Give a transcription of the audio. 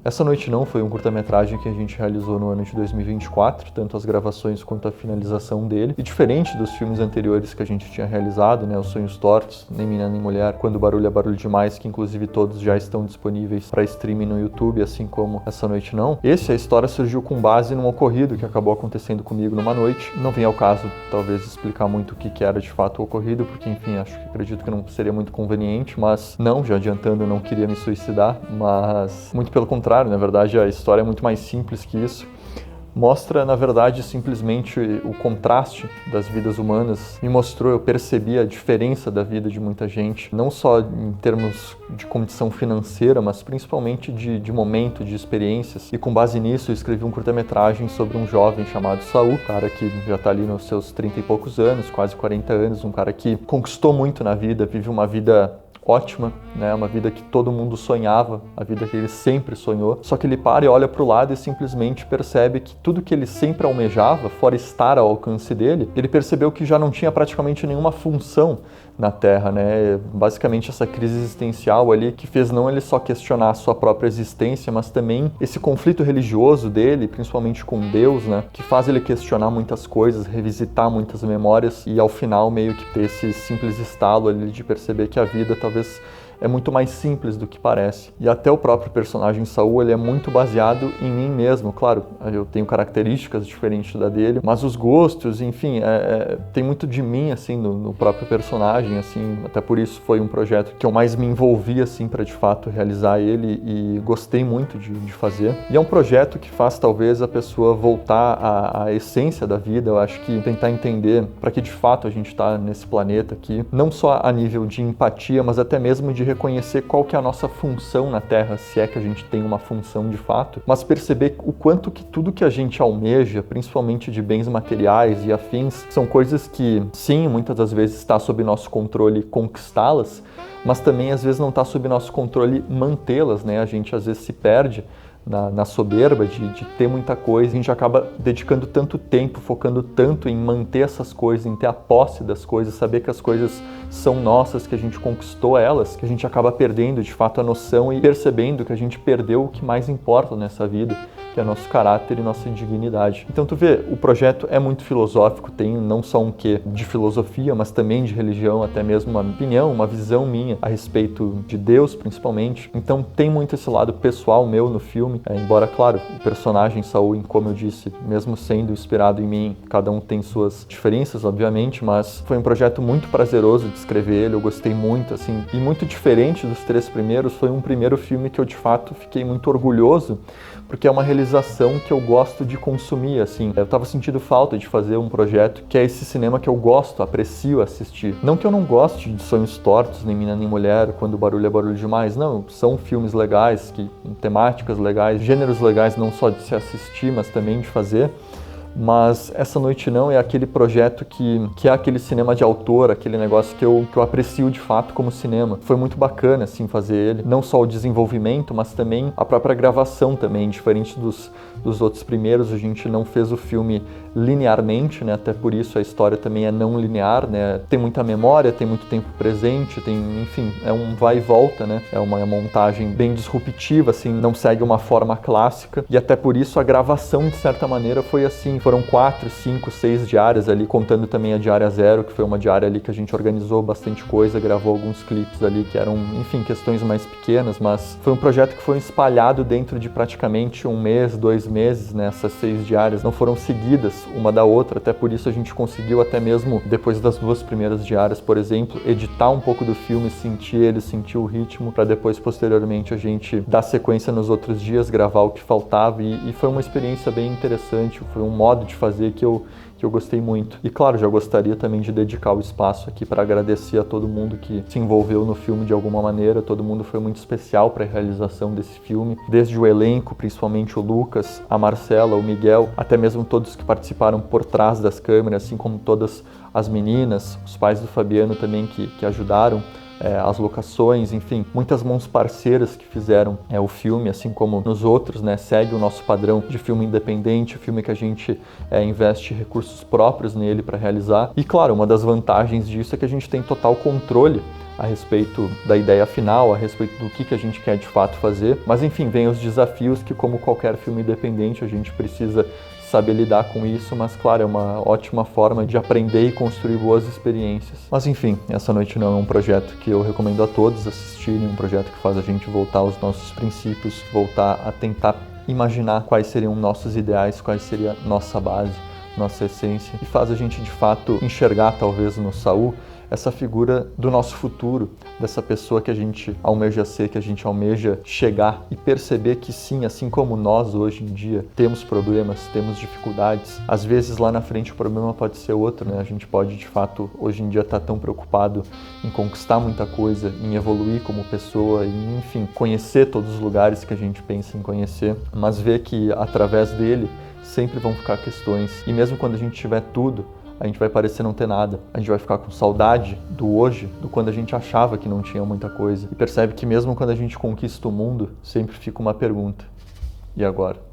Essa Noite Não foi um curta-metragem que a gente realizou no ano de 2024, tanto as gravações quanto a finalização dele. E diferente dos filmes anteriores que a gente tinha realizado, Os Sonhos Tortos, Nem Menina Nem Mulher, Quando o Barulho é Barulho Demais, que inclusive todos já estão disponíveis para streaming no YouTube, assim como Essa Noite Não. A história surgiu com base num ocorrido que acabou acontecendo comigo numa noite. Não vem ao caso, talvez, explicar muito o que era de fato o ocorrido, porque, enfim, acredito que não seria muito conveniente, mas não, já adiantando, eu não queria me suicidar, mas muito pelo contrário. Na verdade, a história é muito mais simples que isso. Mostra, na verdade, simplesmente o contraste das vidas humanas. Me mostrou, eu percebi a diferença da vida de muita gente, não só em termos de condição financeira, mas principalmente de momento, de experiências. E com base nisso, eu escrevi um curta-metragem sobre um jovem chamado Saul, um cara que já está ali nos seus 30 e poucos anos, quase 40 anos, um cara que conquistou muito na vida, vive uma vida ótima, uma vida que todo mundo sonhava, a vida que ele sempre sonhou, só que ele para e olha para o lado e simplesmente percebe que tudo que ele sempre almejava, fora estar ao alcance dele, ele percebeu que já não tinha praticamente nenhuma função na Terra, Basicamente essa crise existencial ali que fez não ele só questionar a sua própria existência, mas também esse conflito religioso dele, principalmente com Deus, que faz ele questionar muitas coisas, revisitar muitas memórias e ao final meio que ter esse simples estalo ali de perceber que a vida talvez é muito mais simples do que parece. E até o próprio personagem Saul, ele é muito baseado em mim mesmo. Claro, eu tenho características diferentes da dele, mas os gostos, enfim, tem muito de mim, assim, no próprio personagem, assim. Até por isso foi um projeto que eu mais me envolvi, assim, para de fato realizar ele e gostei muito de fazer. E é um projeto que faz, talvez, a pessoa voltar à essência da vida. Eu acho que tentar entender para que de fato a gente está nesse planeta aqui, não só a nível de empatia, mas até mesmo de reconhecer qual que é a nossa função na Terra, se é que a gente tem uma função de fato, mas perceber o quanto que tudo que a gente almeja, principalmente de bens materiais e afins, são coisas que, sim, muitas das vezes está sob nosso controle conquistá-las, mas também às vezes não está sob nosso controle mantê-las, A gente às vezes se perde na soberba de ter muita coisa, a gente acaba dedicando tanto tempo, focando tanto em manter essas coisas, em ter a posse das coisas, saber que as coisas são nossas, que a gente conquistou elas, que a gente acaba perdendo de fato a noção e percebendo que a gente perdeu o que mais importa nessa vida, que é nosso caráter e nossa dignidade. Então tu vê, o projeto é muito filosófico, tem não só um quê de filosofia, mas também de religião, até mesmo uma opinião, uma visão minha a respeito de Deus, principalmente. Então tem muito esse lado pessoal meu no filme, embora, claro, o personagem Saul, como eu disse, mesmo sendo inspirado em mim, cada um tem suas diferenças, obviamente, mas foi um projeto muito prazeroso de escrever ele, eu gostei muito, assim, e muito diferente dos 3 primeiros, foi um primeiro filme que eu, de fato, fiquei muito orgulhoso, porque é uma realização que eu gosto de consumir, assim. Eu tava sentindo falta de fazer um projeto que é esse cinema que eu gosto, aprecio assistir. Não que eu não goste de Sonhos Tortos, Nem Menina Nem Mulher, Quando o Barulho é Barulho Demais, não. São filmes legais, com temáticas legais, gêneros legais, não só de se assistir, mas também de fazer. Mas Essa Noite Não é aquele projeto que é aquele cinema de autor, aquele negócio que eu aprecio de fato como cinema. Foi muito bacana, assim, fazer ele. Não só o desenvolvimento, mas também a própria gravação também. Diferente dos outros primeiros, a gente não fez o filme linearmente, Até por isso a história também é não linear, Tem muita memória, tem muito tempo presente, enfim, é um vai e volta, É uma montagem bem disruptiva, assim, não segue uma forma clássica. E até por isso a gravação, de certa maneira, foi assim. Foram 4, 5, 6 diárias ali, contando também a diária 0, que foi uma diária ali que a gente organizou bastante coisa, gravou alguns clipes ali que eram, enfim, questões mais pequenas, mas foi um projeto que foi espalhado dentro de praticamente 1 mês, 2 meses, Essas 6 diárias não foram seguidas uma da outra, até por isso a gente conseguiu até mesmo, depois das 2 primeiras diárias, por exemplo, editar um pouco do filme, sentir o ritmo, para depois, posteriormente, a gente dar sequência nos outros dias, gravar o que faltava, e foi uma experiência bem interessante, foi um modo de fazer que eu gostei muito. E claro, já gostaria também de dedicar o espaço aqui para agradecer a todo mundo que se envolveu no filme de alguma maneira. Todo mundo foi muito especial para a realização desse filme, desde o elenco, principalmente o Lucas, a Marcela, o Miguel, até mesmo todos que participaram por trás das câmeras, assim como todas as meninas, os pais do Fabiano também que ajudaram as locações, enfim, muitas mãos parceiras que fizeram o filme, assim como nos outros, né, segue o nosso padrão de filme independente, filme que a gente investe recursos próprios nele para realizar. E claro, uma das vantagens disso é que a gente tem total controle a respeito da ideia final, a respeito do que a gente quer de fato fazer. Mas enfim, vem os desafios que, como qualquer filme independente, a gente precisa saber lidar com isso, mas claro, é uma ótima forma de aprender e construir boas experiências. Mas enfim, Essa Noite Não é um projeto que eu recomendo a todos assistirem, um projeto que faz a gente voltar aos nossos princípios, voltar a tentar imaginar quais seriam nossos ideais, quais seria nossa base, nossa essência, e faz a gente de fato enxergar talvez no Saul essa figura do nosso futuro, dessa pessoa que a gente almeja ser, que a gente almeja chegar, e perceber que sim, assim como nós hoje em dia temos problemas, temos dificuldades, às vezes lá na frente o problema pode ser outro, né? A gente pode de fato hoje em dia estar tão preocupado em conquistar muita coisa, em evoluir como pessoa e enfim, conhecer todos os lugares que a gente pensa em conhecer, mas ver que através dele sempre vão ficar questões, e mesmo quando a gente tiver tudo, a gente vai parecer não ter nada. A gente vai ficar com saudade do hoje, do quando a gente achava que não tinha muita coisa. E percebe que mesmo quando a gente conquista o mundo, sempre fica uma pergunta: e agora?